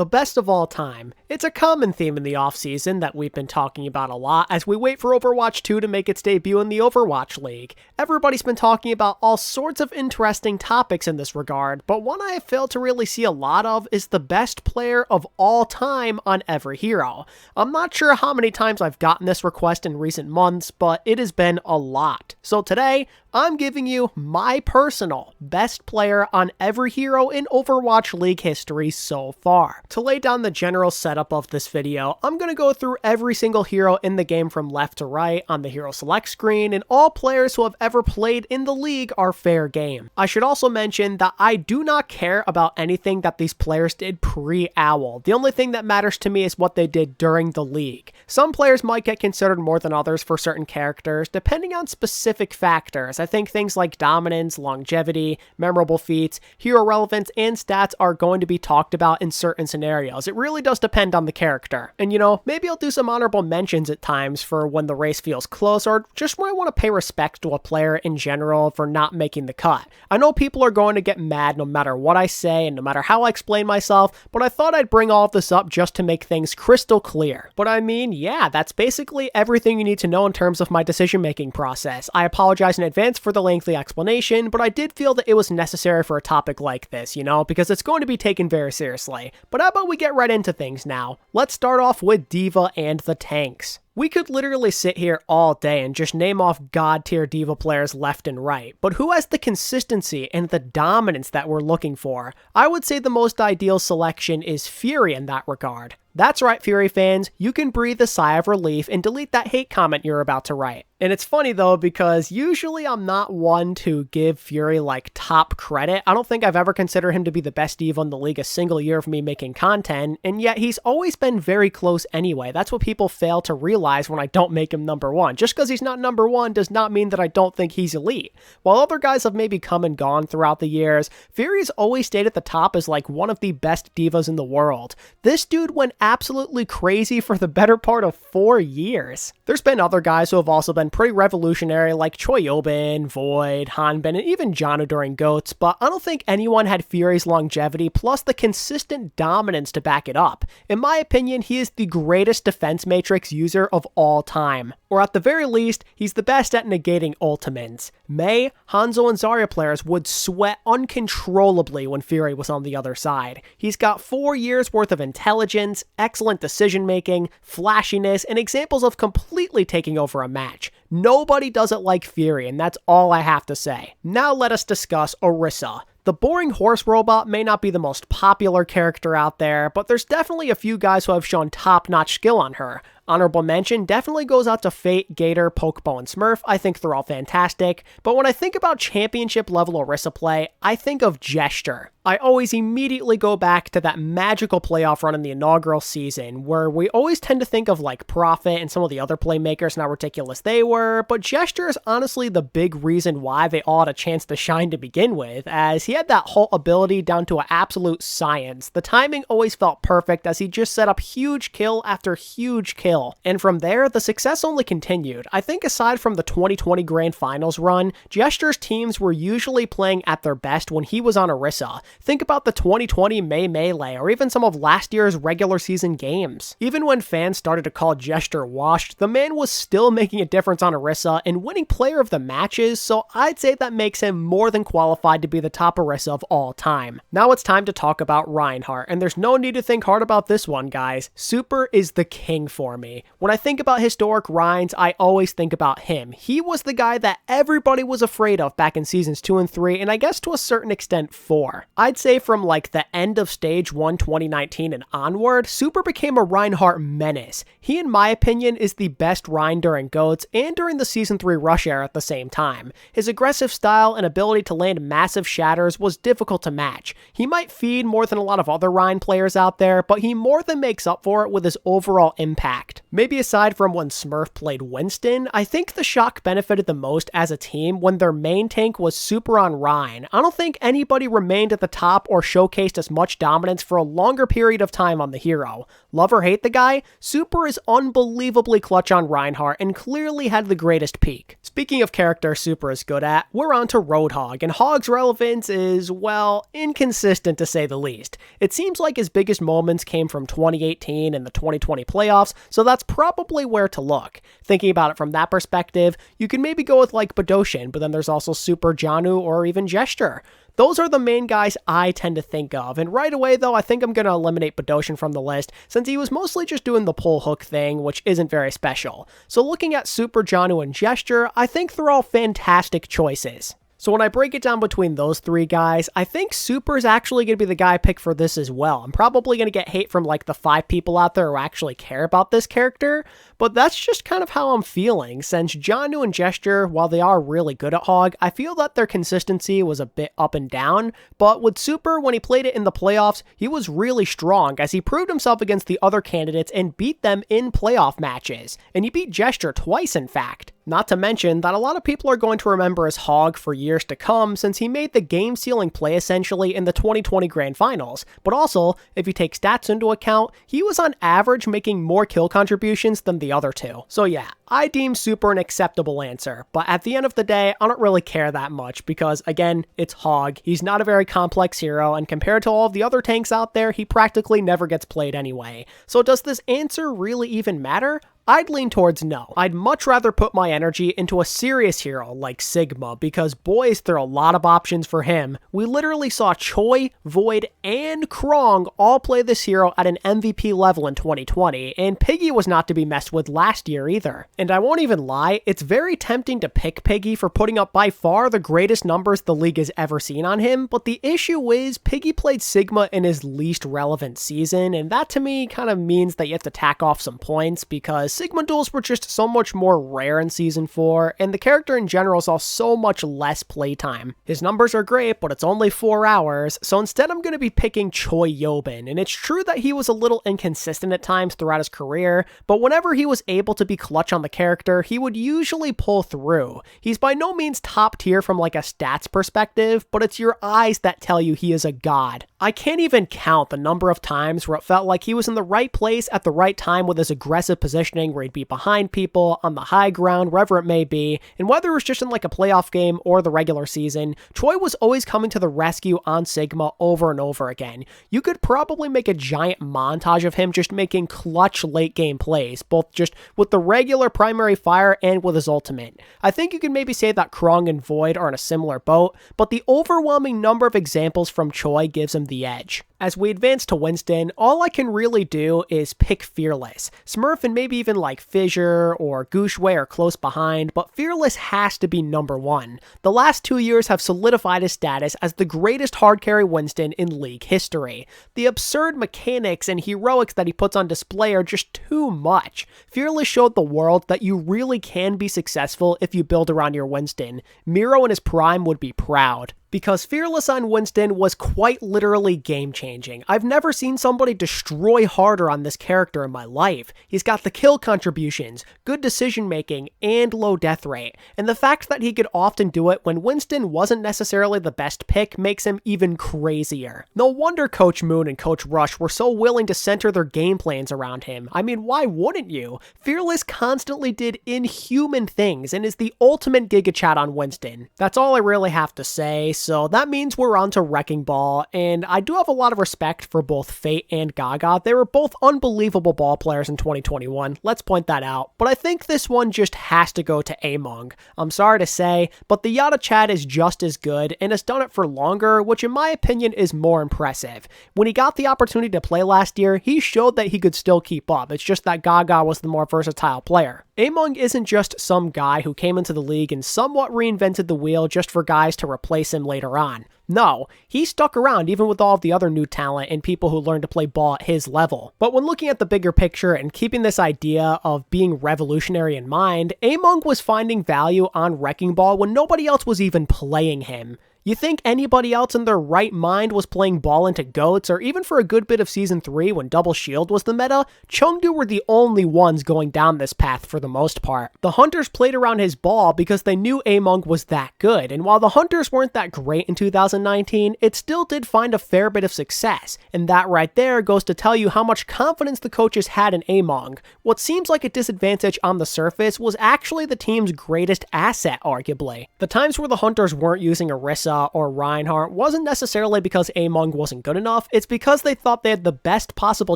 The best of all time. It's a common theme in the offseason that we've been talking about a lot as we wait for Overwatch 2 to make its debut in the Overwatch League. Everybody's been talking about all sorts of interesting topics in this regard, but one I have failed to really see a lot of is the best player of all time on every hero. I'm not sure how many times I've gotten this request in recent months, but it has been a lot. So today, I'm giving you my personal best player on every hero in Overwatch League history so far. To lay down the general setup of this video, I'm going to go through every single hero in the game from left to right on the hero select screen, and all players who have ever played in the league are fair game. I should also mention that I do not care about anything that these players did pre-OWL. The only thing that matters to me is what they did during the league. Some players might get considered more than others for certain characters, depending on specific factors. I think things like dominance, longevity, memorable feats, hero relevance, and stats are going to be talked about in certain scenarios. It really does depend on the character. And maybe I'll do some honorable mentions at times for when the race feels close, or just when I want to pay respect to a player in general for not making the cut. I know people are going to get mad no matter what I say and no matter how I explain myself, but I thought I'd bring all of this up just to make things crystal clear. But I mean, yeah, that's basically everything you need to know in terms of my decision-making process. I apologize in advance for the lengthy explanation, but I did feel that it was necessary for a topic like this, because it's going to be taken very seriously. But how about we get right into things now? Let's start off with D.VA and the tanks. We could literally sit here all day and just name off god-tier D.VA players left and right, but who has the consistency and the dominance that we're looking for? I would say the most ideal selection is Fury in that regard. That's right, Fury fans, you can breathe a sigh of relief and delete that hate comment you're about to write. And it's funny though, because usually I'm not one to give Fury top credit. I don't think I've ever considered him to be the best D.VA in the league a single year of me making content, and yet he's always been very close anyway. That's what people fail to realize when I don't make him number one. Just because he's not number one does not mean that I don't think he's elite. While other guys have maybe come and gone throughout the years, Fury's always stayed at the top as one of the best D.VAs in the world. This dude went absolutely crazy for the better part of 4 years. There's been other guys who have also been pretty revolutionary like Choyobin, Void, Hanbin, and even Janu during GOATs, but I don't think anyone had Fury's longevity plus the consistent dominance to back it up. In my opinion, he is the greatest defense matrix user of all time. Or at the very least, he's the best at negating ultimates. Mei, Hanzo, and Zarya players would sweat uncontrollably when Fury was on the other side. He's got 4 years worth of intelligence, excellent decision making, flashiness, and examples of completely taking over a match. Nobody does it like Fury, and that's all I have to say. Now let us discuss Orisa. The boring horse robot may not be the most popular character out there, but there's definitely a few guys who have shown top-notch skill on her. Honorable mention definitely goes out to Fate, Gator, Pokeball, and Smurf. I think they're all fantastic, but when I think about championship level Orisa play, I think of Gesture. I always immediately go back to that magical playoff run in the inaugural season, where we always tend to think of Prophet and some of the other playmakers and how ridiculous they were, but Gesture is honestly the big reason why they all had a chance to shine to begin with, as he had that whole ability down to an absolute science. The timing always felt perfect as he just set up huge kill after huge kill, and from there, the success only continued. I think aside from the 2020 Grand Finals run, Gesture's teams were usually playing at their best when he was on Orisa. Think about the 2020 May Melee, or even some of last year's regular season games. Even when fans started to call Gesture washed, the man was still making a difference on Orisa and winning player of the matches, so I'd say that makes him more than qualified to be the top Orisa of all time. Now it's time to talk about Reinhardt, and there's no need to think hard about this one, guys. Super is the king for me. When I think about historic Reins, I always think about him. He was the guy that everybody was afraid of back in seasons 2 and 3, and I guess to a certain extent 4. I'd say from the end of Stage 1 2019 and onward, Super became a Reinhardt menace. He, in my opinion, is the best Rein during GOATs and during the Season 3 Rush era at the same time. His aggressive style and ability to land massive shatters was difficult to match. He might feed more than a lot of other Rein players out there, but he more than makes up for it with his overall impact. shocked. Maybe aside from when Smurf played Winston, I think the shock benefited the most as a team when their main tank was super on Rein. I don't think anybody remained at the top or showcased as much dominance for a longer period of time on the hero. Love or hate the guy, Super is unbelievably clutch on Reinhardt and clearly had the greatest peak. Speaking of characters Super is good at, we're on to Roadhog, and Hog's relevance is, well, inconsistent to say the least. It seems like his biggest moments came from 2018 and the 2020 playoffs, so that's probably where to look. Thinking about it from that perspective, you can maybe go with like Bastion, but then there's also Super Janu or even Gesture. Those are the main guys I tend to think of, and right away though, I think I'm going to eliminate Bastion from the list since he was mostly just doing the pull hook thing, which isn't very special. So looking at Super Janu and Gesture, I think they're all fantastic choices. So when I break it down between those three guys, I think Super is actually going to be the guy I pick for this as well. I'm probably going to get hate from like the 5 people out there who actually care about this character, but that's just kind of how I'm feeling, since Janu and Gesture, while they are really good at Hog, I feel that their consistency was a bit up and down, but with Super, when he played it in the playoffs, he was really strong as he proved himself against the other candidates and beat them in playoff matches, and he beat Gesture twice in fact. Not to mention that a lot of people are going to remember his Hog for years to come since he made the game-sealing play essentially in the 2020 Grand Finals, but also, if you take stats into account, he was on average making more kill contributions than the other two. So yeah, I deem Super an acceptable answer, but at the end of the day, I don't really care that much because, again, it's Hog, he's not a very complex hero, and compared to all of the other tanks out there, he practically never gets played anyway. So does this answer really even matter? I'd lean towards no. I'd much rather put my energy into a serious hero like Sigma because boys, there are a lot of options for him. We literally saw Choi, Void, and Krong all play this hero at an MVP level in 2020, and Piggy was not to be messed with last year either. And I won't even lie, it's very tempting to pick Piggy for putting up by far the greatest numbers the league has ever seen on him, but the issue is Piggy played Sigma in his least relevant season, and that to me kind of means that you have to tack off some points because Sigma duels were just so much more rare in Season 4, and the character in general saw so much less playtime. His numbers are great, but it's only 4 hours, so instead I'm going to be picking Choi Yobin, and it's true that he was a little inconsistent at times throughout his career, but whenever he was able to be clutch on the character, he would usually pull through. He's by no means top tier from like a stats perspective, but it's your eyes that tell you he is a god. I can't even count the number of times where it felt like he was in the right place at the right time with his aggressive positioning where he'd be behind people, on the high ground, wherever it may be, and whether it was just in like a playoff game or the regular season, Choi was always coming to the rescue on Sigma over and over again. You could probably make a giant montage of him just making clutch late game plays, both just with the regular primary fire and with his ultimate. I think you could maybe say that Krong and Void are in a similar boat, but the overwhelming number of examples from Choi gives him the edge. As we advance to Winston, all I can really do is pick Fearless. Smurf and maybe even like Fissure or Gushway are close behind, but Fearless has to be number 1. The last 2 years have solidified his status as the greatest hard carry Winston in League history. The absurd mechanics and heroics that he puts on display are just too much. Fearless showed the world that you really can be successful if you build around your Winston. Miro in his prime would be proud. Because Fearless on Winston was quite literally game-changing. I've never seen somebody destroy harder on this character in my life. He's got the kill contributions, good decision-making, and low death rate. And the fact that he could often do it when Winston wasn't necessarily the best pick makes him even crazier. No wonder Coach Moon and Coach Rush were so willing to center their game plans around him. I mean, why wouldn't you? Fearless constantly did inhuman things and is the ultimate Giga Chat on Winston. That's all I really have to say. So that means we're on to Wrecking Ball, and I do have a lot of respect for both Fate and Gaga. They were both unbelievable ball players in 2021, let's point that out, but I think this one just has to go to Among. I'm sorry to say, but the Yada Chat is just as good, and has done it for longer, which in my opinion is more impressive. When he got the opportunity to play last year, he showed that he could still keep up, it's just that Gaga was the more versatile player. Among isn't just some guy who came into the league and somewhat reinvented the wheel just for guys to replace him later on. No, he stuck around even with all of the other new talent and people who learned to play ball at his level. But when looking at the bigger picture and keeping this idea of being revolutionary in mind, Among was finding value on Wrecking Ball when nobody else was even playing him. You think anybody else in their right mind was playing ball into goats, or even for a good bit of Season 3 when double shield was the meta? Chengdu were the only ones going down this path for the most part. The Hunters played around his ball because they knew Among was that good, and while the Hunters weren't that great in 2019, it still did find a fair bit of success, and that right there goes to tell you how much confidence the coaches had in Among. What seems like a disadvantage on the surface was actually the team's greatest asset, arguably. The times where the Hunters weren't using Orisa or Reinhardt wasn't necessarily because Among wasn't good enough, it's because they thought they had the best possible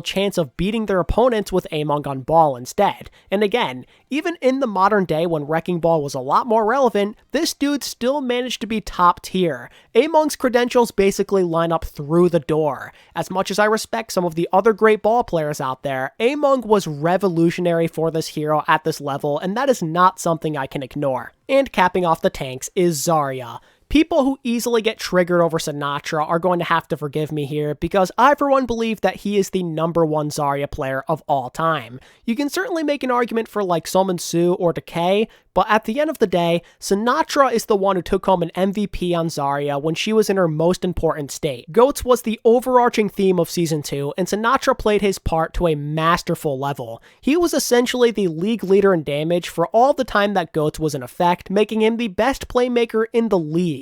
chance of beating their opponents with Among on ball instead. And again, even in the modern day when Wrecking Ball was a lot more relevant, this dude still managed to be top tier. Among's credentials basically line up through the door. As much as I respect some of the other great ball players out there, Among was revolutionary for this hero at this level, and that is not something I can ignore. And capping off the tanks is Zarya. People who easily get triggered over Symmetra are going to have to forgive me here, because I for one believe that he is the #1 Zarya player of all time. You can certainly make an argument for like Summon Su or Decay, but at the end of the day, Symmetra is the one who took home an MVP on Zarya when she was in her most important state. Goats was the overarching theme of Season 2, and Symmetra played his part to a masterful level. He was essentially the league leader in damage for all the time that Goats was in effect, making him the best playmaker in the league.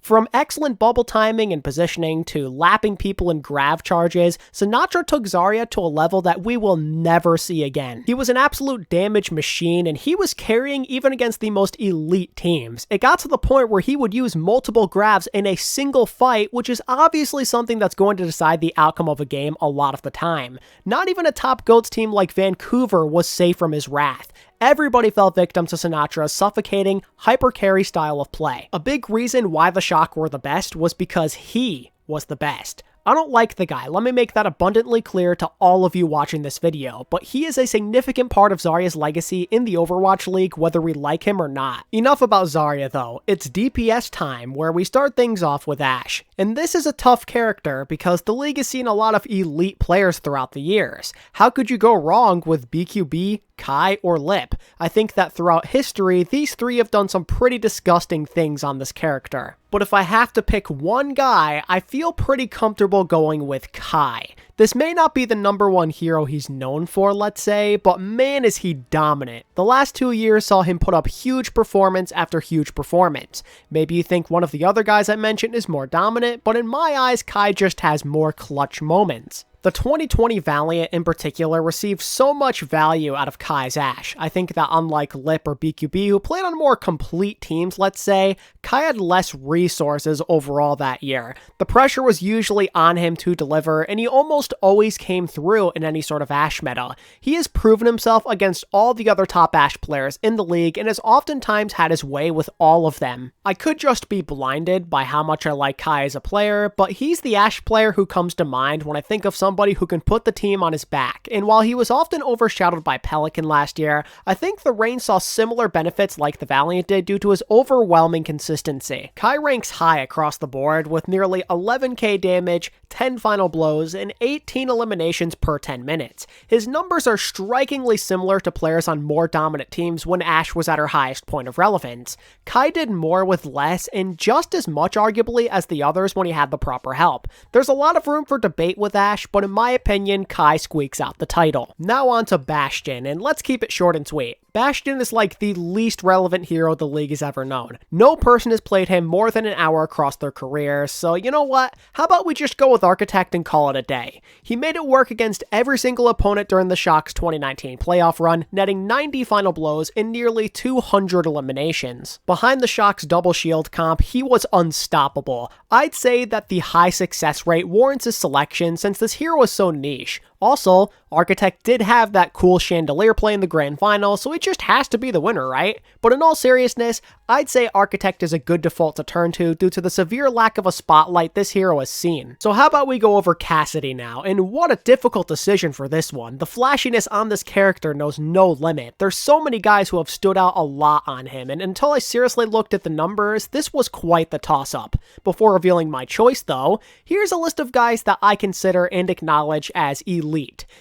From excellent bubble timing and positioning to lapping people in grav charges, Symmetra took Zarya to a level that we will never see again. He was an absolute damage machine, and he was carrying even against the most elite teams. It got to the point where he would use multiple gravs in a single fight, which is obviously something that's going to decide the outcome of a game a lot of the time. Not even a top Goats team like Vancouver was safe from his wrath. Everybody fell victim to Symmetra's suffocating, hyper-carry style of play. A big reason why the Shock were the best was because he was the best. I don't like the guy, let me make that abundantly clear to all of you watching this video, but he is a significant part of Zarya's legacy in the Overwatch League, whether we like him or not. Enough about Zarya though, it's DPS time, where we start things off with Ashe. And this is a tough character because the league has seen a lot of elite players throughout the years. How could you go wrong with BQB, Kai, or Lip? I think that throughout history, these three have done some pretty disgusting things on this character. But if I have to pick one guy, I feel pretty comfortable going with Kai. This may not be the #1 hero he's known for, let's say, but man is he dominant. The last 2 years saw him put up huge performance after huge performance. Maybe you think one of the other guys I mentioned is more dominant, but in my eyes, Kai just has more clutch moments. The 2020 Valiant in particular received so much value out of Kai's Ashe. I think that unlike Lip or BQB, who played on more complete teams, let's say, Kai had less resources overall that year. The pressure was usually on him to deliver, and he almost always came through in any sort of Ashe meta. He has proven himself against all the other top Ashe players in the league, and has oftentimes had his way with all of them. I could just be blinded by how much I like Kai as a player, but he's the Ashe player who comes to mind when I think of somebody who can put the team on his back, and while he was often overshadowed by Pelican last year, I think the Reign saw similar benefits like the Valiant did due to his overwhelming consistency. Kai ranks high across the board with nearly 11k damage, 10 final blows, and 18 eliminations per 10 minutes. His numbers are strikingly similar to players on more dominant teams when Ashe was at her highest point of relevance. Kai did more with less, and just as much arguably as the others when he had the proper help. There's a lot of room for debate with Ashe, but in my opinion, Kai squeaks out the title. Now on to Bastion, and let's keep it short and sweet. Bastion is like the least relevant hero the league has ever known. No person has played him more than an hour across their career, so you know what? How about we just go with Architect and call it a day? He made it work against every single opponent during the Shock's 2019 playoff run, netting 90 final blows and nearly 200 eliminations. Behind the Shock's double shield comp, he was unstoppable. I'd say that the high success rate warrants his selection since this hero is so niche. Also, Architect did have that cool chandelier play in the grand final, so it just has to be the winner, right? But in all seriousness, I'd say Architect is a good default to turn to due to the severe lack of a spotlight this hero has seen. So how about we go over Cassidy now, and what a difficult decision for this one. The flashiness on this character knows no limit. There's so many guys who have stood out a lot on him, and until I seriously looked at the numbers, this was quite the toss-up. Before revealing my choice though, here's a list of guys that I consider and acknowledge as elite.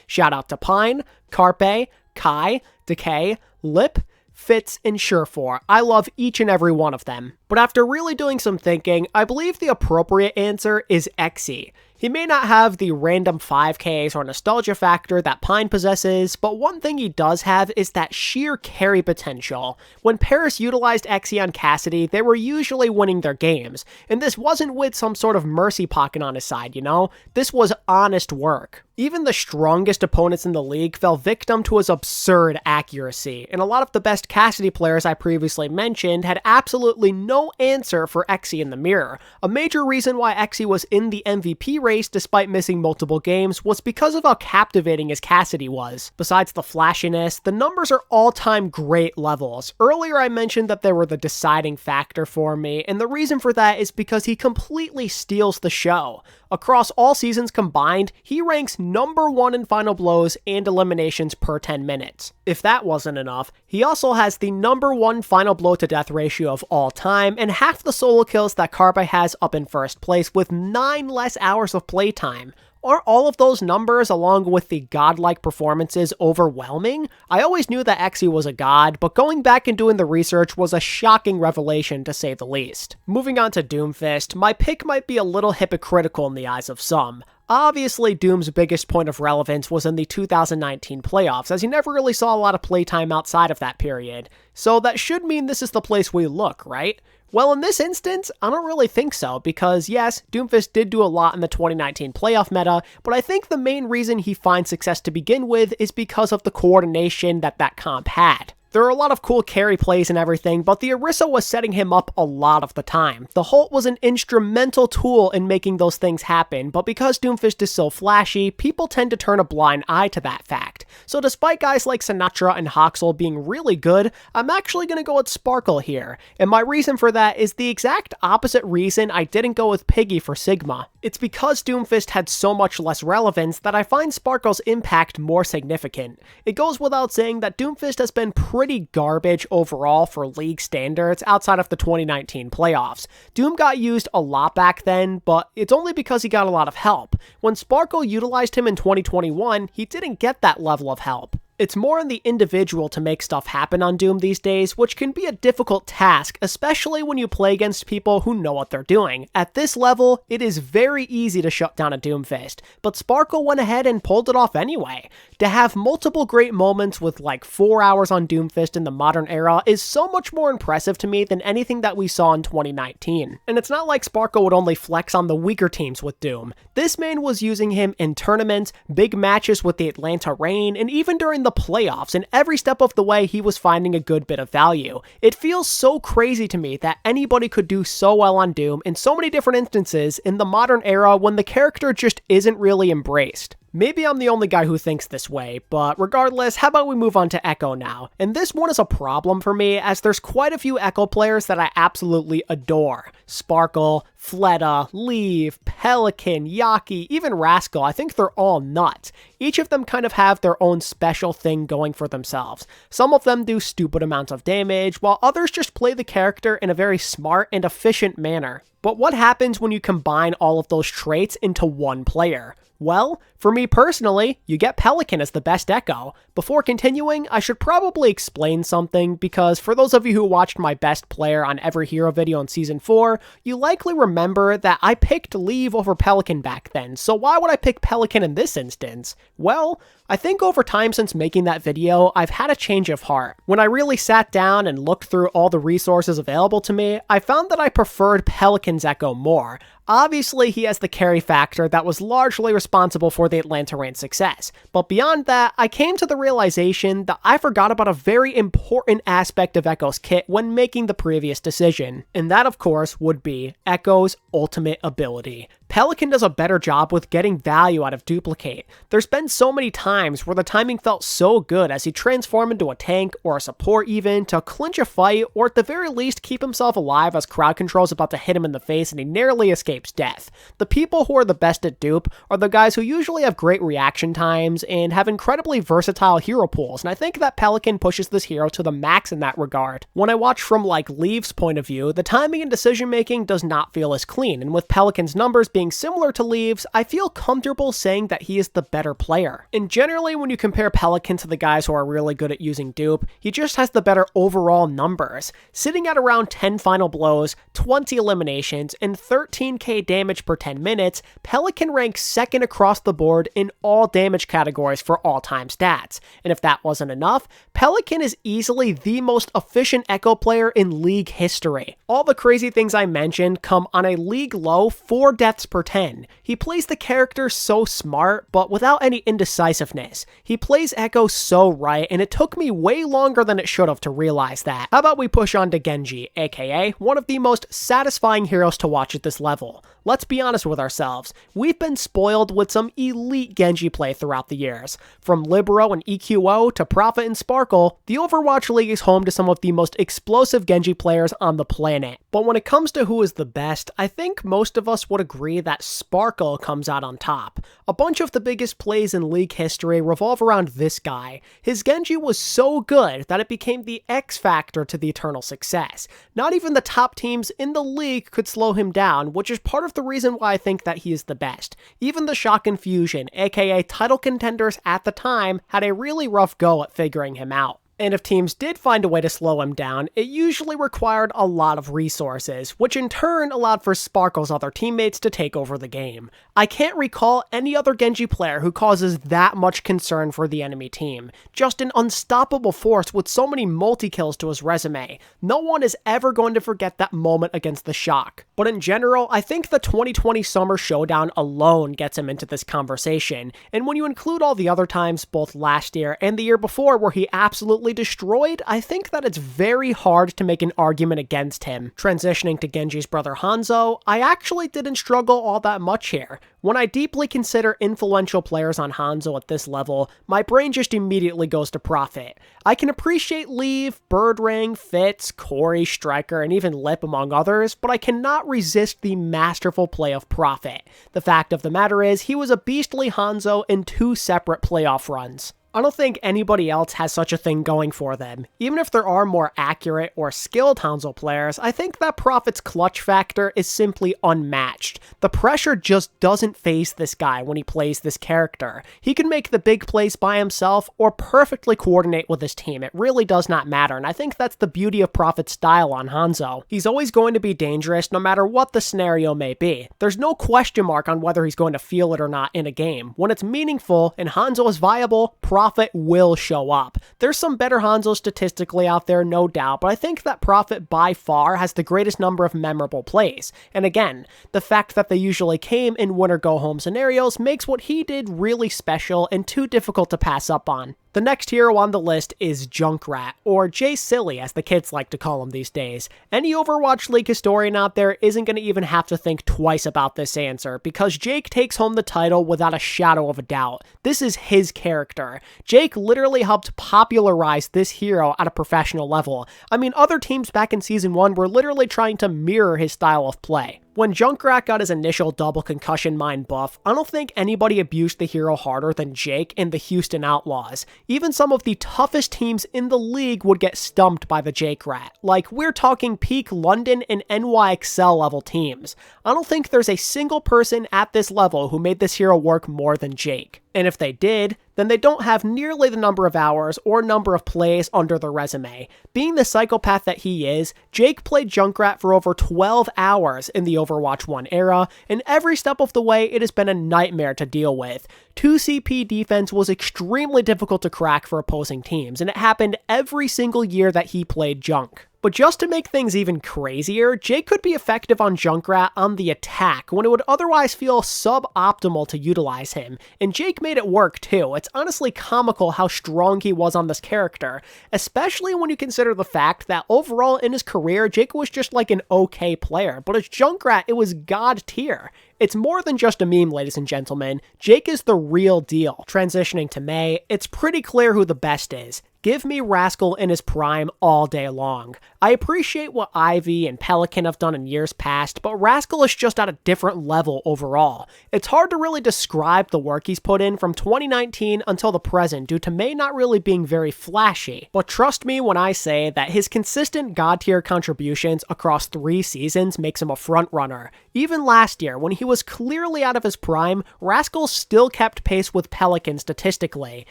Shout out to Pine, Carpe, Kai, Decay, Lip, Fitz, and Surefour. I love each and every one of them. But after really doing some thinking, I believe the appropriate answer is Exe. He may not have the random 5Ks or nostalgia factor that Pine possesses, but one thing he does have is that sheer carry potential. When Paris utilized Exe on Cassidy, they were usually winning their games, and this wasn't with some sort of mercy pocket on his side, you know? This was honest work. Even the strongest opponents in the league fell victim to his absurd accuracy, and a lot of the best Cassidy players I previously mentioned had absolutely no answer for Exe in the mirror. A major reason why Exe was in the MVP race despite missing multiple games was because of how captivating his Cassidy was. Besides the flashiness, the numbers are all-time great levels. Earlier I mentioned that they were the deciding factor for me, and the reason for that is because he completely steals the show. Across all seasons combined, he ranks #1 in final blows and eliminations per 10 minutes. If that wasn't enough, he also has the #1 final blow to death ratio of all time and half the solo kills that Carby has up in first place with 9 less hours of playtime. Aren't all of those numbers, along with the godlike performances, overwhelming? I always knew that Exe was a god, but going back and doing the research was a shocking revelation to say the least. Moving on to Doomfist, my pick might be a little hypocritical in the eyes of some. Obviously, Doom's biggest point of relevance was in the 2019 playoffs, as he never really saw a lot of playtime outside of that period. So that should mean this is the place we look, right? Well, in this instance, I don't really think so, because yes, Doomfist did do a lot in the 2019 playoff meta, but I think the main reason he finds success to begin with is because of the coordination that comp had. There are a lot of cool carry plays and everything, but the Orisa was setting him up a lot of the time. The Holt was an instrumental tool in making those things happen, but because Doomfist is so flashy, people tend to turn a blind eye to that fact. So despite guys like Symmetra and HIGHLEVELOVERWATCHGAMEPLAY being really good, I'm actually going to go with Sparkle here, and my reason for that is the exact opposite reason I didn't go with Piggy for Sigma. It's because Doomfist had so much less relevance that I find Sparkle's impact more significant. It goes without saying that Doomfist has been pretty garbage overall for league standards outside of the 2019 playoffs. Doom got used a lot back then, but it's only because he got a lot of help. When Sparkle utilized him in 2021, he didn't get that level of help. It's more on the individual to make stuff happen on Doom these days, which can be a difficult task, especially when you play against people who know what they're doing. At this level, it is very easy to shut down a Doomfist, but Sparkle went ahead and pulled it off anyway. To have multiple great moments with like 4 hours on Doomfist in the modern era is so much more impressive to me than anything that we saw in 2019. And it's not like Sparkle would only flex on the weaker teams with Doom. This man was using him in tournaments, big matches with the Atlanta Reign, and even during the playoffs, and every step of the way he was finding a good bit of value. It feels so crazy to me that anybody could do so well on Doom in so many different instances in the modern era when the character just isn't really embraced. Maybe I'm the only guy who thinks this way, but regardless, how about we move on to Echo now? And this one is a problem for me, as there's quite a few Echo players that I absolutely adore. Sparkle, Fleta, Leave, Pelican, Yaki, even Rascal, I think they're all nuts. Each of them kind of have their own special thing going for themselves. Some of them do stupid amounts of damage, while others just play the character in a very smart and efficient manner. But what happens when you combine all of those traits into one player? Well, for me personally, you get Pelican as the best Echo. Before continuing, I should probably explain something, because for those of you who watched my best player on every hero video in Season 4, you likely remember that I picked Leave over Pelican back then, so why would I pick Pelican in this instance? Well, I think over time since making that video, I've had a change of heart. When I really sat down and looked through all the resources available to me, I found that I preferred Pelican's Echo more. Obviously, he has the carry factor that was largely responsible for the Atlanta Reign success, but beyond that, I came to the realization that I forgot about a very important aspect of Echo's kit when making the previous decision, and that of course would be Echo's ultimate ability. Pelican does a better job with getting value out of Duplicate. There's been so many times where the timing felt so good as he transformed into a tank or a support even to clinch a fight, or at the very least keep himself alive as crowd control is about to hit him in the face and he narrowly escapes death. The people who are the best at dupe are the guys who usually have great reaction times and have incredibly versatile hero pools, and I think that Pelican pushes this hero to the max in that regard. When I watch from like Leave's point of view, the timing and decision making does not feel as clean, and with Pelican's numbers being being similar to Leaves, I feel comfortable saying that he is the better player. And generally, when you compare Pelican to the guys who are really good at using dupe, he just has the better overall numbers. Sitting at around 10 final blows, 20 eliminations, and 13k damage per 10 minutes, Pelican ranks second across the board in all damage categories for all-time stats. And if that wasn't enough, Pelican is easily the most efficient Echo player in League history. All the crazy things I mentioned come on a league low 4 deaths per 10. He plays the character so smart, but without any indecisiveness. He plays Echo so right, and it took me way longer than it should have to realize that. How about we push on to Genji, aka one of the most satisfying heroes to watch at this level. Let's be honest with ourselves, we've been spoiled with some elite Genji play throughout the years. From Libero and EQO to Prophet and Sparkle, the Overwatch League is home to some of the most explosive Genji players on the planet. But when it comes to who is the best, I think most of us would agree that Sparkle comes out on top. A bunch of the biggest plays in League history revolve around this guy. His Genji was so good that it became the X factor to the eternal success. Not even the top teams in the league could slow him down, which is part of the reason why I think that he is the best. Even the Shock and Fusion, aka title contenders at the time, had a really rough go at figuring him out. And if teams did find a way to slow him down, it usually required a lot of resources, which in turn allowed for Sparkle's other teammates to take over the game. I can't recall any other Genji player who causes that much concern for the enemy team. Just an unstoppable force with so many multi-kills to his resume. No one is ever going to forget that moment against the Shock. But in general, I think the 2020 Summer Showdown alone gets him into this conversation, and when you include all the other times, both last year and the year before, where he absolutely destroyed, I think that it's very hard to make an argument against him. Transitioning to Genji's brother Hanzo, I actually didn't struggle all that much here. When I deeply consider influential players on Hanzo at this level, my brain just immediately goes to Prophet. I can appreciate Leave, Birdring, Fitz, Corey, Striker, and even Lip among others, but I cannot resist the masterful play of Prophet. The fact of the matter is, he was a beastly Hanzo in 2 separate playoff runs. I don't think anybody else has such a thing going for them. Even if there are more accurate or skilled Hanzo players, I think that Prophet's clutch factor is simply unmatched. The pressure just doesn't faze this guy when he plays this character. He can make the big plays by himself or perfectly coordinate with his team. It really does not matter, and I think that's the beauty of Prophet's style on Hanzo. He's always going to be dangerous no matter what the scenario may be. There's no question mark on whether he's going to feel it or not in a game. When it's meaningful and Hanzo is viable, Prophet will show up. There's some better Hanzo statistically out there, no doubt, but I think that Prophet by far has the greatest number of memorable plays. And again, the fact that they usually came in win-or-go-home scenarios makes what he did really special and too difficult to pass up on. The next hero on the list is Junkrat, or J Silly as the kids like to call him these days. Any Overwatch League historian out there isn't going to even have to think twice about this answer, because Jake takes home the title without a shadow of a doubt. This is his character. Jake literally helped popularize this hero at a professional level. I mean, other teams back in Season 1 were literally trying to mirror his style of play. When Junkrat got his initial double concussion mine buff, I don't think anybody abused the hero harder than Jake and the Houston Outlaws. Even some of the toughest teams in the league would get stumped by the Jake Rat. Like, we're talking peak London and NYXL level teams. I don't think there's a single person at this level who made this hero work more than Jake. And if they did, then they don't have nearly the number of hours or number of plays under their resume. Being the psychopath that he is, Jake played Junkrat for over 12 hours in the Overwatch 1 era, and every step of the way it has been a nightmare to deal with. 2 CP defense was extremely difficult to crack for opposing teams, and it happened every single year that he played Junk. But just to make things even crazier, Jake could be effective on Junkrat on the attack when it would otherwise feel suboptimal to utilize him, and Jake made it work too. It's honestly comical how strong he was on this character, especially when you consider the fact that overall in his career, Jake was just like an okay player, but as Junkrat, it was god tier. It's more than just a meme, ladies and gentlemen. Jake is the real deal. Transitioning to Mei, it's pretty clear who the best is. Give me Rascal in his prime all day long. I appreciate what Ivy and Pelican have done in years past, but Rascal is just at a different level overall. It's hard to really describe the work he's put in from 2019 until the present due to Mei not really being very flashy, but trust me when I say that his consistent god-tier contributions across 3 seasons makes him a frontrunner. Even last year, when he was clearly out of his prime, Rascal still kept pace with Pelican statistically,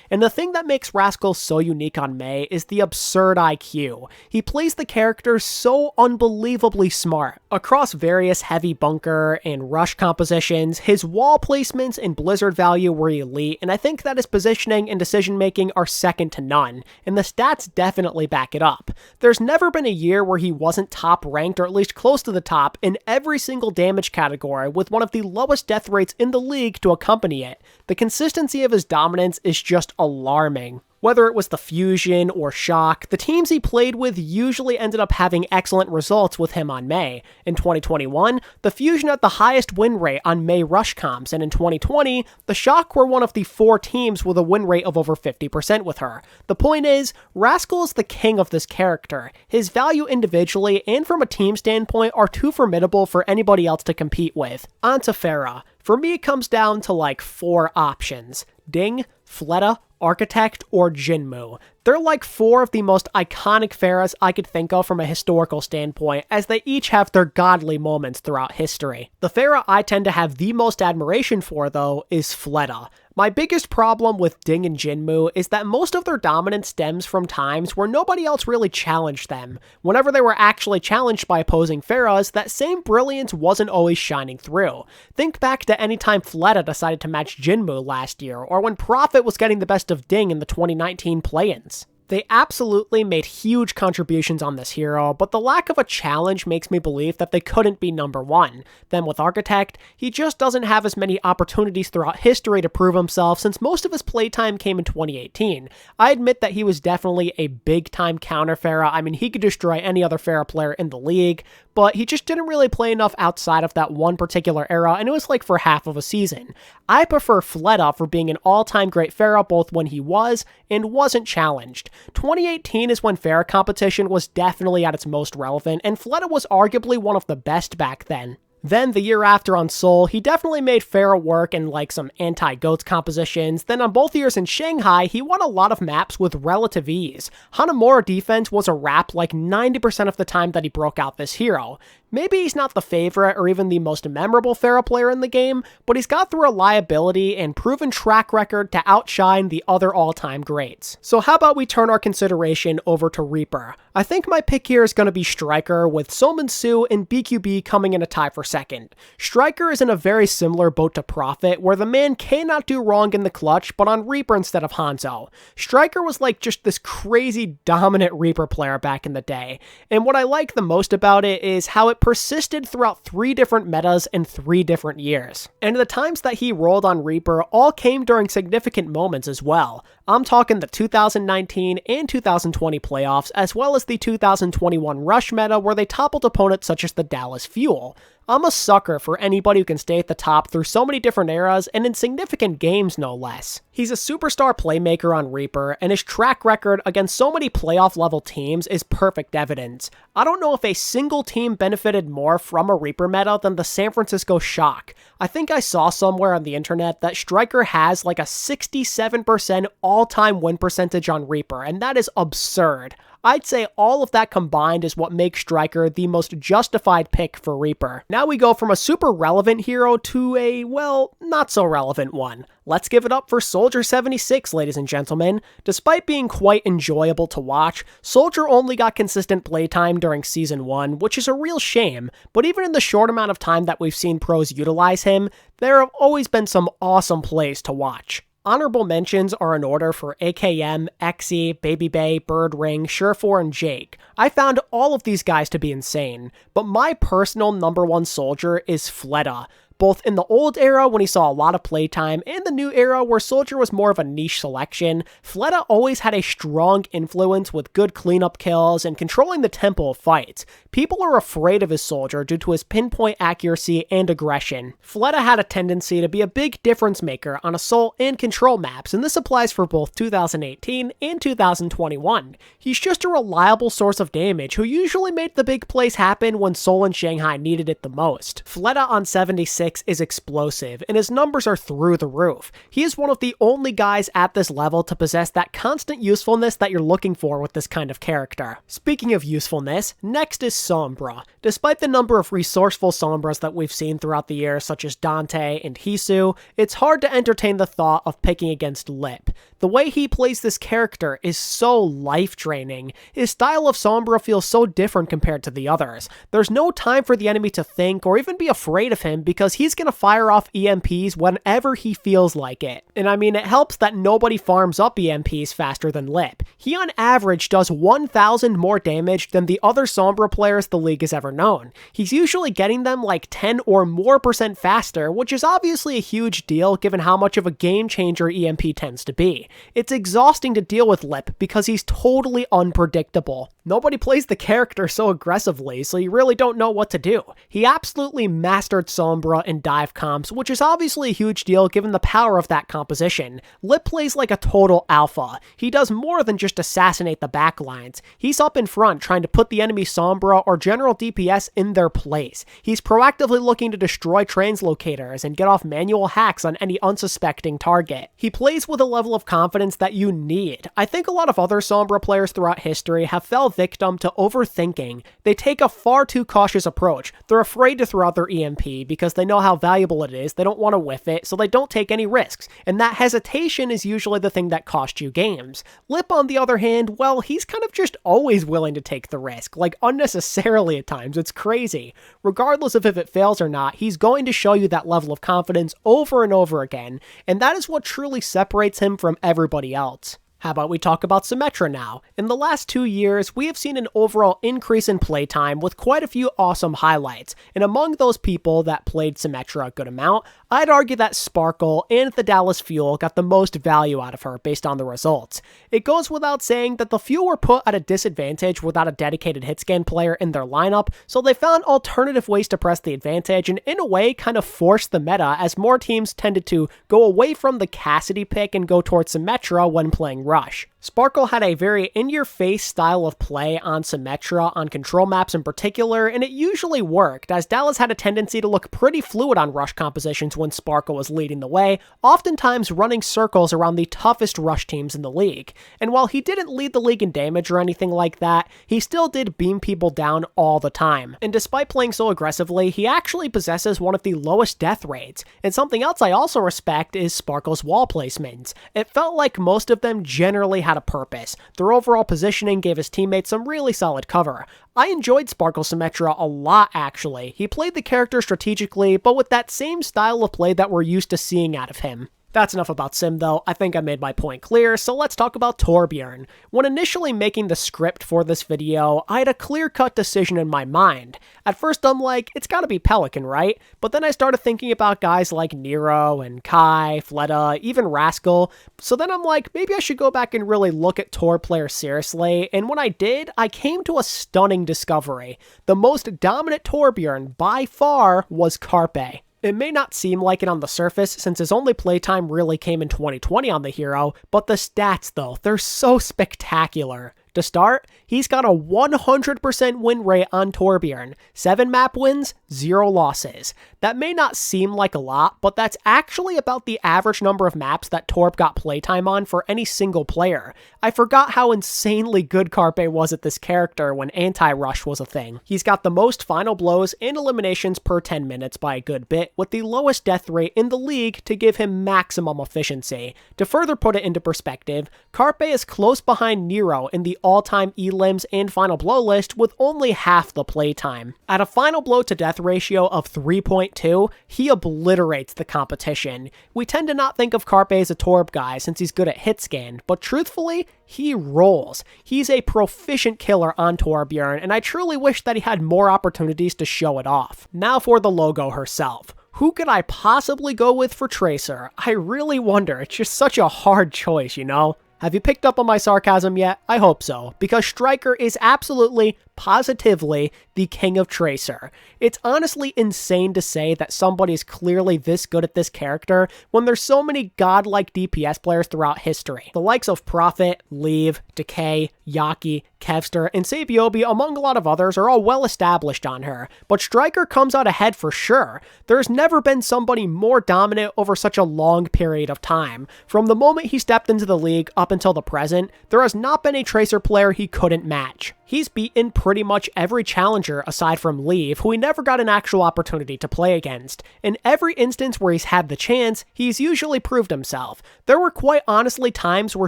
and the thing that makes Rascal so unique on Mei is the absurd IQ. He plays the character so unbelievably smart. Across various heavy bunker and rush compositions, his wall placements and blizzard value were elite, and I think that his positioning and decision making are second to none, and the stats definitely back it up. There's never been a year where he wasn't top ranked or at least close to the top in every single damage category with one of the lowest death rates in the league to accompany it. The consistency of his dominance is just alarming. Whether it was the Fusion or Shock, the teams he played with usually ended up having excellent results with him on Mei. In 2021, the Fusion had the highest win rate on Mei rush comps, and in 2020, the Shock were one of the 4 teams with a win rate of over 50% with her. The point is, Rascal is the king of this character. His value individually and from a team standpoint are too formidable for anybody else to compete with. On to Pharah. For me, it comes down to like 4 options: Ding, Fleta, Architect, or Jinmu. They're like 4 of the most iconic Pharahs I could think of from a historical standpoint, as they each have their godly moments throughout history. The Pharah I tend to have the most admiration for, though, is Fleta. My biggest problem with Ding and Jinmu is that most of their dominance stems from times where nobody else really challenged them. Whenever they were actually challenged by opposing Pharahs, that same brilliance wasn't always shining through. Think back to any time Fleta decided to match Jinmu last year, or when Prophet was getting the best of Ding in the 2019 play-ins. They absolutely made huge contributions on this hero, but the lack of a challenge makes me believe that they couldn't be number 1. Then with Architect, he just doesn't have as many opportunities throughout history to prove himself since most of his playtime came in 2018. I admit that he was definitely a big-time counter Pharah. I mean, he could destroy any other Pharah player in the league, but he just didn't really play enough outside of that one particular era, and it was like for half of a season. I prefer Fleta for being an all-time great Pharah both when he was and wasn't challenged. 2018 is when Pharah competition was definitely at its most relevant, and Fleta was arguably one of the best back then. Then, the year after on Seoul, he definitely made Pharah work in like some anti-GOATS compositions. Then on both years in Shanghai, he won a lot of maps with relative ease. Hanamura defense was a wrap like 90% of the time that he broke out this hero. Maybe he's not the favorite or even the most memorable Pharah player in the game, but he's got the reliability and proven track record to outshine the other all-time greats. So how about we turn our consideration over to Reaper? I think my pick here is going to be Striker, with Sominsu and BQB coming in a tie for second. Striker is in a very similar boat to Prophet, where the man cannot do wrong in the clutch, but on Reaper instead of Hanzo. Striker was like just this crazy dominant Reaper player back in the day, and what I like the most about it is how it persisted throughout 3 different metas in 3 different years. And the times that he rolled on Reaper all came during significant moments as well. I'm talking the 2019 and 2020 playoffs, as well as the 2021 Rush meta where they toppled opponents such as the Dallas Fuel. I'm a sucker for anybody who can stay at the top through so many different eras and in significant games no less. He's a superstar playmaker on Reaper, and his track record against so many playoff level teams is perfect evidence. I don't know if a single team benefited more from a Reaper meta than the San Francisco Shock. I think I saw somewhere on the internet that Striker has like a 67% all-time win percentage on Reaper, and that is absurd. I'd say all of that combined is what makes Striker the most justified pick for Reaper. Now we go from a super relevant hero to a, well, not so relevant one. Let's give it up for Soldier 76, ladies and gentlemen. Despite being quite enjoyable to watch, Soldier only got consistent playtime during Season 1, which is a real shame, but even in the short amount of time that we've seen pros utilize him, there have always been some awesome plays to watch. Honorable mentions are in order for AKM, Exy, Baby Bay, Bird Ring, Surefour, and Jake. I found all of these guys to be insane, but my personal number 1 soldier is Fleta. Both in the old era when he saw a lot of playtime and the new era where Soldier was more of a niche selection, Fleta always had a strong influence with good cleanup kills and controlling the tempo of fights. People are afraid of his Soldier due to his pinpoint accuracy and aggression. Fleta had a tendency to be a big difference maker on assault and control maps, and this applies for both 2018 and 2021. He's just a reliable source of damage who usually made the big plays happen when Seoul and Shanghai needed it the most. Fleta on 76 is explosive, and his numbers are through the roof. He is one of the only guys at this level to possess that constant usefulness that you're looking for with this kind of character. Speaking of usefulness, next is Sombra. Despite the number of resourceful Sombras that we've seen throughout the year, such as Dante and Hisu, it's hard to entertain the thought of picking against Lip. The way he plays this character is so life-draining. His style of Sombra feels so different compared to the others. There's no time for the enemy to think or even be afraid of him because he's gonna fire off EMPs whenever he feels like it. And I mean, it helps that nobody farms up EMPs faster than Lip. He on average does 1,000 more damage than the other Sombra players the league has ever known. He's usually getting them like 10 or more % faster, which is obviously a huge deal given how much of a game changer EMP tends to be. It's exhausting to deal with Lip because he's totally unpredictable. Nobody plays the character so aggressively, so you really don't know what to do. He absolutely mastered Sombra in dive comps, which is obviously a huge deal given the power of that composition. Lip plays like a total alpha. He does more than just assassinate the backlines. He's up in front trying to put the enemy Sombra or general DPS in their place. He's proactively looking to destroy translocators and get off manual hacks on any unsuspecting target. He plays with a level of confidence that you need. I think a lot of other Sombra players throughout history have fell victim to overthinking. They take a far too cautious approach. They're afraid to throw out their EMP because they know how valuable it is, they don't want to whiff it, so they don't take any risks. And that hesitation is usually the thing that costs you games. Lip, on the other hand, well, he's kind of just always willing to take the risk, like unnecessarily at times. It's crazy. Regardless of if it fails or not, he's going to show you that level of confidence over and over again, and that is what truly separates him from everybody else. How about we talk about Symmetra now? In the last 2 years, we have seen an overall increase in playtime with quite a few awesome highlights, and among those people that played Symmetra a good amount, I'd argue that Sparkle and the Dallas Fuel got the most value out of her based on the results. It goes without saying that the Fuel were put at a disadvantage without a dedicated hitscan player in their lineup, so they found alternative ways to press the advantage and in a way kind of forced the meta as more teams tended to go away from the Cassidy pick and go towards Symmetra when playing Rush. Sparkle had a very in-your-face style of play on Symmetra, on control maps in particular, and it usually worked, as Dallas had a tendency to look pretty fluid on Rush compositions when Sparkle was leading the way, oftentimes running circles around the toughest Rush teams in the league. And while he didn't lead the league in damage or anything like that, he still did beam people down all the time. And despite playing so aggressively, he actually possesses one of the lowest death rates. And something else I also respect is Sparkle's wall placements. It felt like most of them generally had a purpose. Their overall positioning gave his teammates some really solid cover. I enjoyed Sparkle Symmetra a lot, actually. He played the character strategically, but with that same style of play that we're used to seeing out of him. That's enough about Sim though, I think I made my point clear, so let's talk about Torbjorn. When initially making the script for this video, I had a clear-cut decision in my mind. At first I'm like, it's gotta be Pelican, right? But then I started thinking about guys like Nero and Kai, Fleta, even Rascal, so then I'm like, maybe I should go back and really look at Tor players seriously, and when I did, I came to a stunning discovery. The most dominant Torbjorn, by far, was Carpe. It may not seem like it on the surface since his only playtime really came in 2020 on the hero, but the stats though, they're so spectacular. To start, he's got a 100% win rate on Torbjorn, 7 map wins, 0 losses. That may not seem like a lot, but that's actually about the average number of maps that Torb got playtime on for any single player. I forgot how insanely good Carpe was at this character when anti-rush was a thing. He's got the most final blows and eliminations per 10 minutes by a good bit, with the lowest death rate in the league to give him maximum efficiency. To further put it into perspective, Carpe is close behind Nero in the all-time elims and final blow list with only half the playtime. At a final blow to death ratio of 3.2, he obliterates the competition. We tend to not think of Carpe as a Torb guy since he's good at hit scan, but truthfully, he rolls. He's a proficient killer on Torbjorn, and I truly wish that he had more opportunities to show it off. Now for the logo herself. Who could I possibly go with for Tracer? I really wonder. It's just such a hard choice, you know? Have you picked up on my sarcasm yet? I hope so, because Striker is absolutely, positively, the king of Tracer. It's honestly insane to say that somebody is clearly this good at this character when there's so many godlike DPS players throughout history. The likes of Prophet, Leave, Decay, Yaki, Kevster, and Sabiobi, among a lot of others, are all well established on her, but Striker comes out ahead for sure. There's never been somebody more dominant over such a long period of time. From the moment he stepped into the league up until the present, there has not been a Tracer player he couldn't match. He's beaten pretty much every challenger aside from Leave, who he never got an actual opportunity to play against. In every instance where he's had the chance, he's usually proved himself. There were quite honestly times where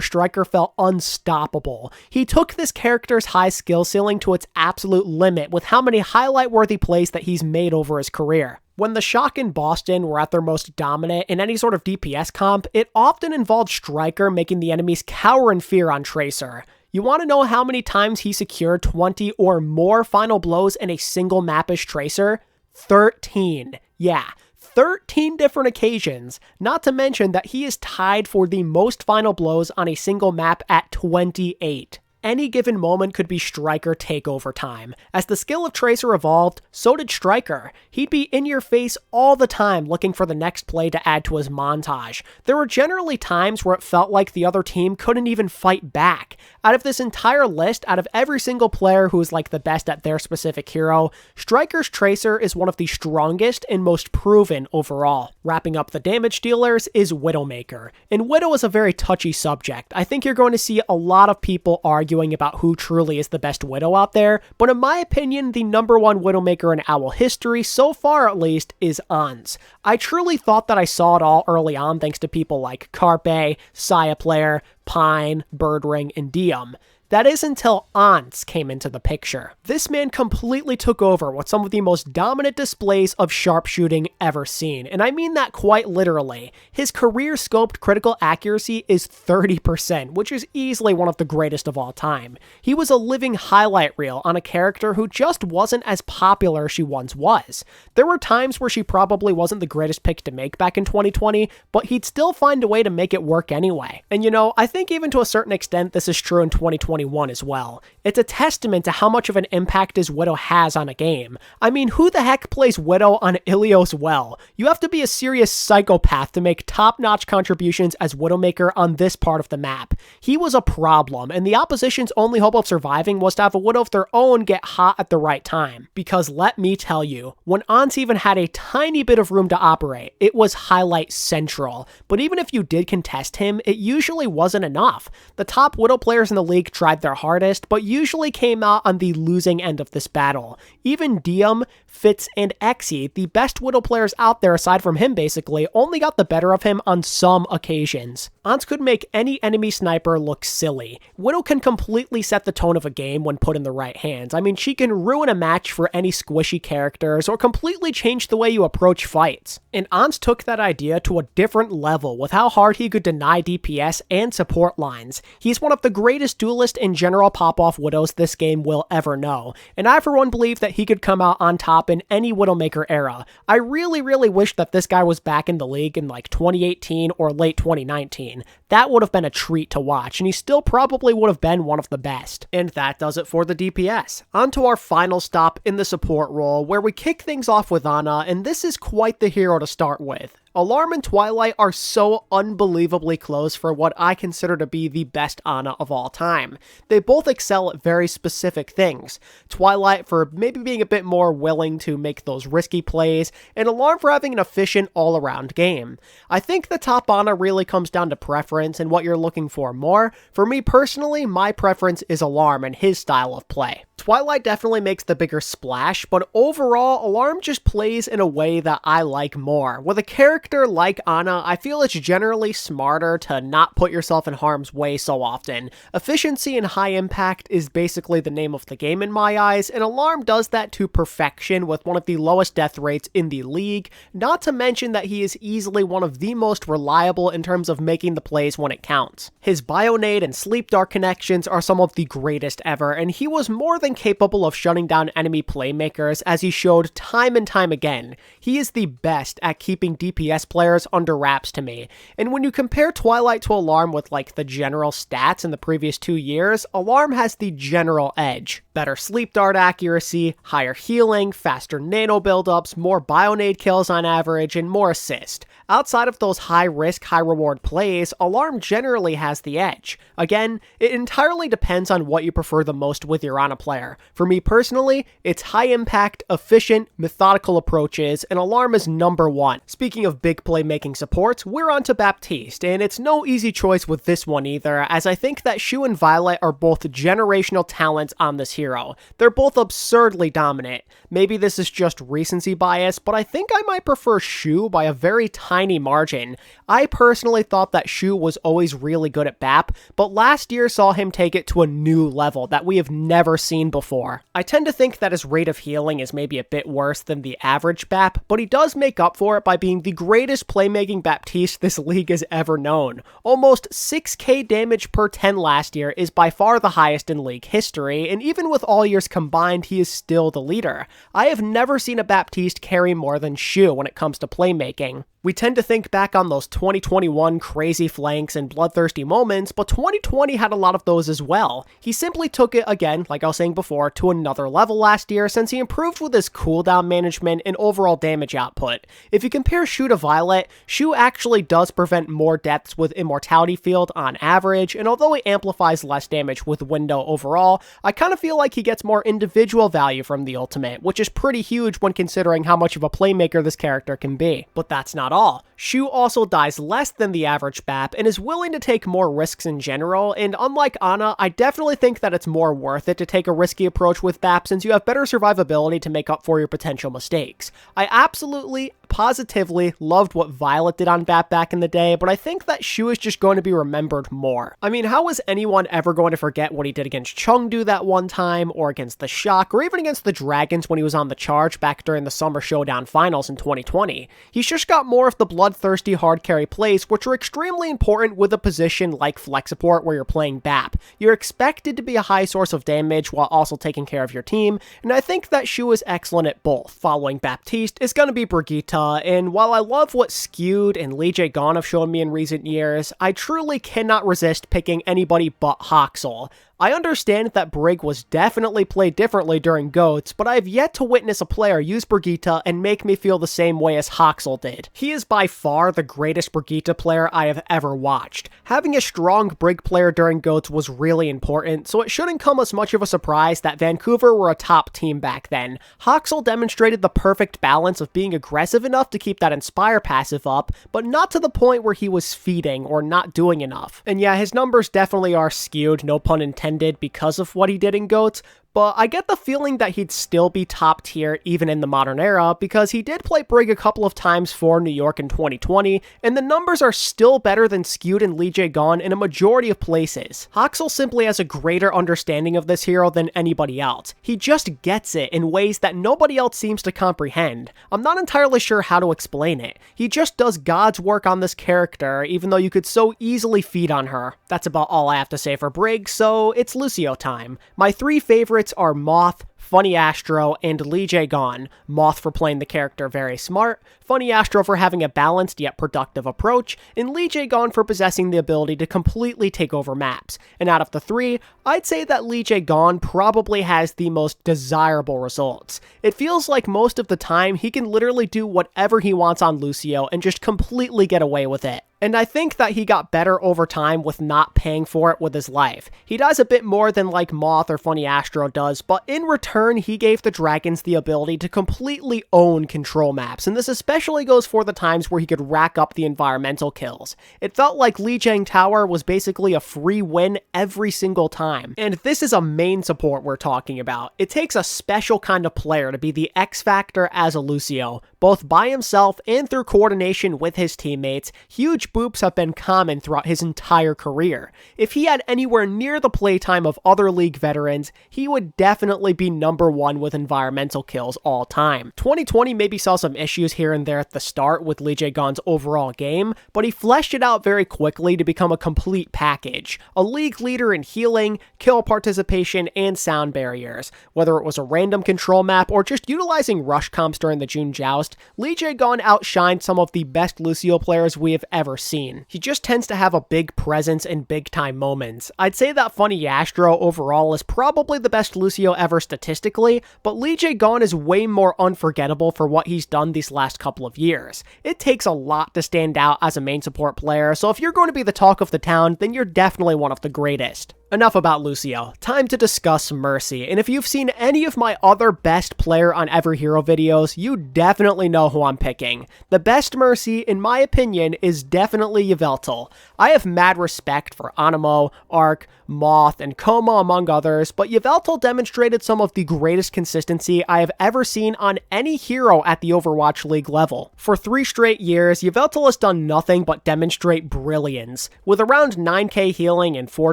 Striker felt unstoppable. He took this character's high skill ceiling to its absolute limit with how many highlight-worthy plays that he's made over his career. When the Shock and Bastion were at their most dominant in any sort of DPS comp, it often involved Striker making the enemies cower in fear on Tracer. You want to know how many times he secured 20 or more final blows in a single map-ish Tracer? 13. Yeah, 13 different occasions, not to mention that he is tied for the most final blows on a single map at 28. Any given moment could be Striker takeover time. As the skill of Tracer evolved, so did Striker. He'd be in your face all the time looking for the next play to add to his montage. There were generally times where it felt like the other team couldn't even fight back. Out of this entire list, out of every single player who is like the best at their specific hero, Striker's Tracer is one of the strongest and most proven overall. Wrapping up the damage dealers is Widowmaker. And Widow is a very touchy subject. I think you're going to see a lot of people arguing about who truly is the best Widow out there, but in my opinion, the number one Widowmaker in OWL history, so far at least, is Ans. I truly thought that I saw it all early on thanks to people like Carpe, Saya Player, Pine, Birdring, and Diem. That is until Ans came into the picture. This man completely took over with some of the most dominant displays of sharpshooting ever seen, and I mean that quite literally. His career scoped critical accuracy is 30%, which is easily one of the greatest of all time. He was a living highlight reel on a character who just wasn't as popular as she once was. There were times where she probably wasn't the greatest pick to make back in 2020, but he'd still find a way to make it work anyway. And you know, I think even to a certain extent this is true in 2021 as well. It's a testament to how much of an impact his Widow has on a game. I mean, who the heck plays Widow on Ilios well? You have to be a serious psychopath to make top-notch contributions as Widowmaker on this part of the map. He was a problem, and the opposition's only hope of surviving was to have a Widow of their own get hot at the right time. Because let me tell you, when Ans even had a tiny bit of room to operate, it was highlight central. But even if you did contest him, it usually wasn't enough. The top Widow players in the league tried their hardest, but usually came out on the losing end of this battle. Even Diem, Fitz, and Exy, the best Widow players out there aside from him basically, only got the better of him on some occasions. Ans could make any enemy sniper look silly. Widow can completely set the tone of a game when put in the right hands. I mean, she can ruin a match for any squishy characters or completely change the way you approach fights. And Ans took that idea to a different level with how hard he could deny DPS and support lines. He's one of the greatest duelists and general pop-off Widows this game will ever know, and I for one believe that he could come out on top in any Widowmaker era. I really wish that this guy was back in the league in like 2018 or late 2019. That would have been a treat to watch, and he still probably would have been one of the best. And that does it for the DPS. On to our final stop in the support role, where we kick things off with Ana, and this is quite the hero to start with. Alarm and Twilight are so unbelievably close for what I consider to be the best Ana of all time. They both excel at very specific things. Twilight for maybe being a bit more willing to make those risky plays, and Alarm for having an efficient all-around game. I think the top Ana really comes down to preference and what you're looking for more. For me personally, my preference is Alarm and his style of play. Twilight definitely makes the bigger splash, but overall, Alarm just plays in a way that I like more. With a character like Ana, I feel it's generally smarter to not put yourself in harm's way so often. Efficiency and high impact is basically the name of the game in my eyes, and Alarm does that to perfection with one of the lowest death rates in the league, not to mention that he is easily one of the most reliable in terms of making the plays plays when it counts. His Bionade and Sleep Dart connections are some of the greatest ever, and he was more than capable of shutting down enemy playmakers, as he showed time and time again. He is the best at keeping DPS players under wraps to me, and when you compare Twilight to Alarm with like the general stats in the previous 2 years, Alarm has the general edge. Better Sleep Dart accuracy, higher healing, faster nano buildups, more Bionade kills on average, and more assist. Outside of those high-risk, high-reward plays, Alarm generally has the edge. Again, it entirely depends on what you prefer the most with your Ana player. For me personally, it's high-impact, efficient, methodical approaches, and Alarm is number one. Speaking of big playmaking supports, we're on to Baptiste, and it's no easy choice with this one either, as I think that Shu and Violet are both generational talents on this hero. They're both absurdly dominant. Maybe this is just recency bias, but I think I might prefer Shu by a very tiny margin. I personally thought that Shu was always really good at BAP, but last year saw him take it to a new level that we have never seen before. I tend to think that his rate of healing is maybe a bit worse than the average BAP, but he does make up for it by being the greatest playmaking Baptiste this league has ever known. Almost 6k damage per 10 last year is by far the highest in league history, and even with all years combined, he is still the leader. I have never seen a Baptiste carry more than Shu when it comes to playmaking. We tend to think back on those 2021 crazy flanks and bloodthirsty moments, but 2020 had a lot of those as well. He simply took it, again, like I was saying before, to another level last year since he improved with his cooldown management and overall damage output. If you compare Shu to Violet, Shu actually does prevent more deaths with Immortality Field on average, and although he amplifies less damage with Window overall, I kind of feel like he gets more individual value from the ultimate, which is pretty huge when considering how much of a playmaker this character can be. But that's not all. Shu also dies less than the average BAP and is willing to take more risks in general, and unlike Ana, I definitely think that it's more worth it to take a risky approach with BAP since you have better survivability to make up for your potential mistakes. I absolutely, positively loved what Violet did on BAP back in the day, but I think that Shu is just going to be remembered more. I mean, how is anyone ever going to forget what he did against Chengdu that one time, or against the Shock, or even against the Dragons when he was on the charge back during the Summer Showdown Finals in 2020? He's just got more of the bloodthirsty hard carry plays, which are extremely important with a position like flex support where you're playing BAP. You're expected to be a high source of damage while also taking care of your team, and I think that Shu is excellent at both. Following Baptiste is going to be Brigitte, and while I love what Skewed and Lee Jae Gon have shown me in recent years, I truly cannot resist picking anybody but HIGHLEVELOVERWATCHGAMEPLay. I understand that Brig was definitely played differently during GOATS, but I have yet to witness a player use Brigitte and make me feel the same way as HIGHLEVELOVER did. He is by far the greatest Brigitte player I have ever watched. Having a strong Brig player during GOATS was really important, so it shouldn't come as much of a surprise that Vancouver were a top team back then. HIGHLEVELOVER demonstrated the perfect balance of being aggressive enough to keep that Inspire passive up, but not to the point where he was feeding or not doing enough. And yeah, his numbers definitely are skewed, no pun intended, because of what he did in GOATS, but I get the feeling that he'd still be top tier even in the modern era because he did play Brig a couple of times for New York in 2020, and the numbers are still better than Skewed and Lee Jae Gon in a majority of places. HIGHLEVELOVER simply has a greater understanding of this hero than anybody else. He just gets it in ways that nobody else seems to comprehend. I'm not entirely sure how to explain it. He just does God's work on this character, even though you could so easily feed on her. That's about all I have to say for Brig, so it's Lucio time. My three favorites are Moth, Funny Astro, and Lee Jae Gon. Moth for playing the character very smart, Funny Astro for having a balanced yet productive approach, and Lee Jae Gon for possessing the ability to completely take over maps. And out of the three, I'd say that Lee Jae Gon probably has the most desirable results. It feels like most of the time he can literally do whatever he wants on Lucio and just completely get away with it. And I think that he got better over time with not paying for it with his life. He does a bit more than like Moth or Funny Astro does, but in return he gave the Dragons the ability to completely own control maps, and this especially goes for the times where he could rack up the environmental kills. It felt like Lijiang Tower was basically a free win every single time. And this is a main support we're talking about. It takes a special kind of player to be the X factor as a Lucio, both by himself and through coordination with his teammates. Huge boops have been common throughout his entire career. If he had anywhere near the playtime of other league veterans, he would definitely be #1 with environmental kills all time. 2020 maybe saw some issues here and there at the start with Lee Jae-gon's overall game, but he fleshed it out very quickly to become a complete package. A league leader in healing, kill participation, and sound barriers. Whether it was a random control map or just utilizing rush comps during the June Joust, Lee Jae-gon outshined some of the best Lucio players we have ever seen. He just tends to have a big presence in big time moments. I'd say that Funny Astro overall is probably the best Lucio ever statistically, but Lee Jae-gon is way more unforgettable for what he's done these last couple of years. It takes a lot to stand out as a main support player, so if you're going to be the talk of the town, then you're definitely one of the greatest. Enough about Lucio, time to discuss Mercy, and if you've seen any of my other best player on every hero videos, you definitely know who I'm picking. The best Mercy, in my opinion, is definitely Yveltal. I have mad respect for Anemo, Arc, Moth, and Coma among others, but Yveltal demonstrated some of the greatest consistency I have ever seen on any hero at the Overwatch League level. For 3 straight years, Yveltal has done nothing but demonstrate brilliance. With around 9k healing and 4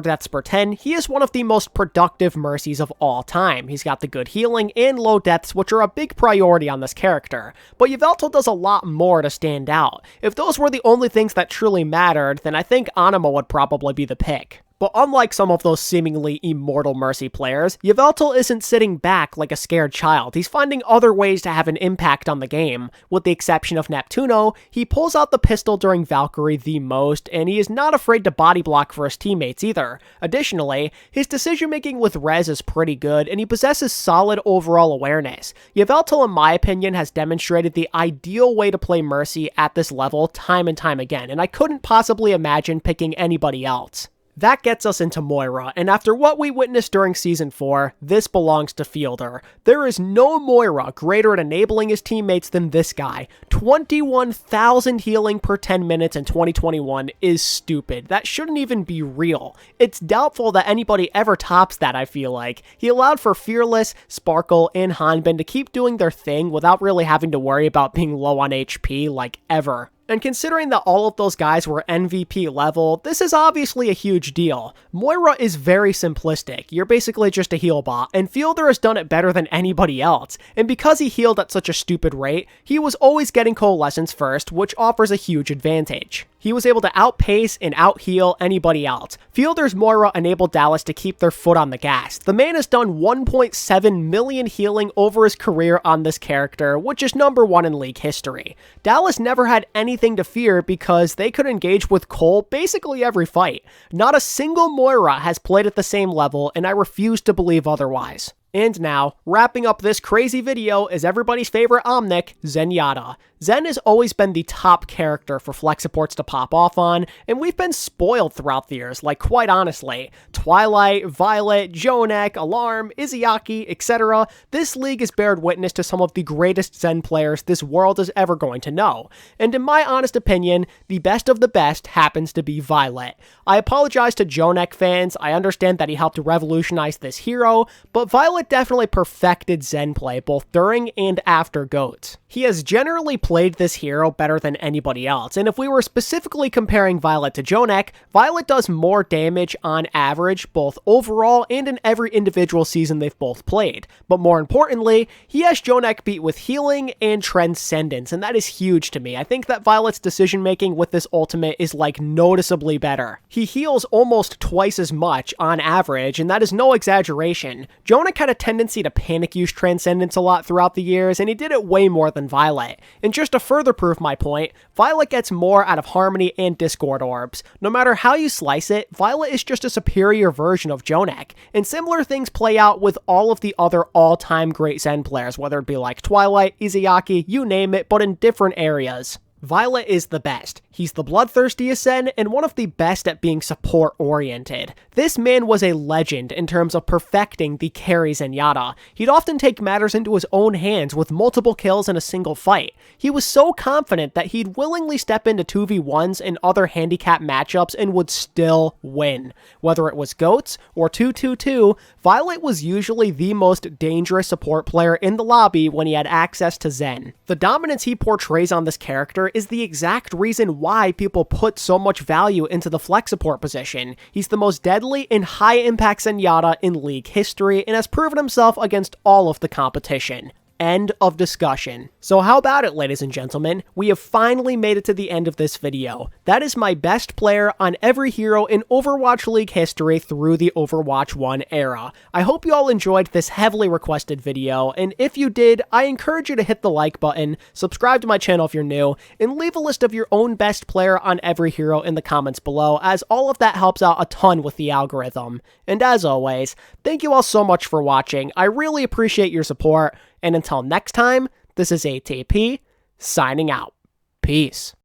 deaths per 10, he is one of the most productive Mercies of all time. He's got the good healing and low deaths, which are a big priority on this character. But Yveltal does a lot more to stand out. If those were the only things that truly mattered, then I think Anemo would probably be the pick. But unlike some of those seemingly immortal Mercy players, Yveltal isn't sitting back like a scared child. He's finding other ways to have an impact on the game. With the exception of Neptuno, he pulls out the pistol during Valkyrie the most, and he is not afraid to body block for his teammates either. Additionally, his decision making with Res is pretty good, and he possesses solid overall awareness. Yveltal, in my opinion, has demonstrated the ideal way to play Mercy at this level time and time again, and I couldn't possibly imagine picking anybody else. That gets us into Moira, and after what we witnessed during Season 4, this belongs to Fielder. There is no Moira greater at enabling his teammates than this guy. 21,000 healing per 10 minutes in 2021 is stupid. That shouldn't even be real. It's doubtful that anybody ever tops that, I feel like. He allowed for Fearless, Sparkle, and Hanbin to keep doing their thing without really having to worry about being low on HP, like, ever. And considering that all of those guys were MVP level, this is obviously a huge deal. Moira is very simplistic. You're basically just a heal bot, and Fielder has done it better than anybody else. And because he healed at such a stupid rate, he was always getting coalescence first, which offers a huge advantage. He was able to outpace and out-heal anybody else. Fielder's Moira enabled Dallas to keep their foot on the gas. The man has done 1.7 million healing over his career on this character, which is #1 in League history. Dallas never had anything to fear because they could engage with Cole basically every fight. Not a single Moira has played at the same level, and I refuse to believe otherwise. And now, wrapping up this crazy video is everybody's favorite Omnic, Zenyatta. Zen has always been the top character for flex supports to pop off on, and we've been spoiled throughout the years, like quite honestly. Twilight, Violet, Jonek, Alarm, Izayaki, etc. This league has bared witness to some of the greatest Zen players this world is ever going to know. And in my honest opinion, the best of the best happens to be Violet. I apologize to Jonek fans, I understand that he helped revolutionize this hero, but Violet definitely perfected Zen play both during and after GOATs. He has generally played this hero better than anybody else, and if we were specifically comparing Violet to Jonek, Violet does more damage on average, both overall and in every individual season they've both played. But more importantly, he has Jonek beat with healing and transcendence, and that is huge to me. I think that Violet's decision making with this ultimate is like noticeably better. He heals almost twice as much on average, and that is no exaggeration. Jonek had a tendency to panic use transcendence a lot throughout the years, and he did it way more than Violet. And just to further prove my point, Violet gets more out of Harmony and Discord Orbs. No matter how you slice it, Violet is just a superior version of Jonek. And similar things play out with all of the other all-time great Zen players, whether it be like Twilight, Izayaki, you name it, but in different areas. Violet is the best. He's the bloodthirstiest Zen and one of the best at being support-oriented. This man was a legend in terms of perfecting the carry Zenyatta. He'd often take matters into his own hands with multiple kills in a single fight. He was so confident that he'd willingly step into 2v1s and other handicap matchups and would still win. Whether it was GOATs or 2-2-2, Violet was usually the most dangerous support player in the lobby when he had access to Zen. The dominance he portrays on this character is the exact reason why people put so much value into the flex support position. He's the most deadly and high-impact Zenyatta in League history and has proven himself against all of the competition. End of discussion. So how about it, ladies and gentlemen? We have finally made it to the end of this video. That is my best player on every hero in Overwatch League history through the Overwatch 1 era. I hope you all enjoyed this heavily requested video, and if you did, I encourage you to hit the like button, subscribe to my channel if you're new, and leave a list of your own best player on every hero in the comments below, as all of that helps out a ton with the algorithm. And as always, thank you all so much for watching. I really appreciate your support. And until next time, this is ATP, signing out. Peace.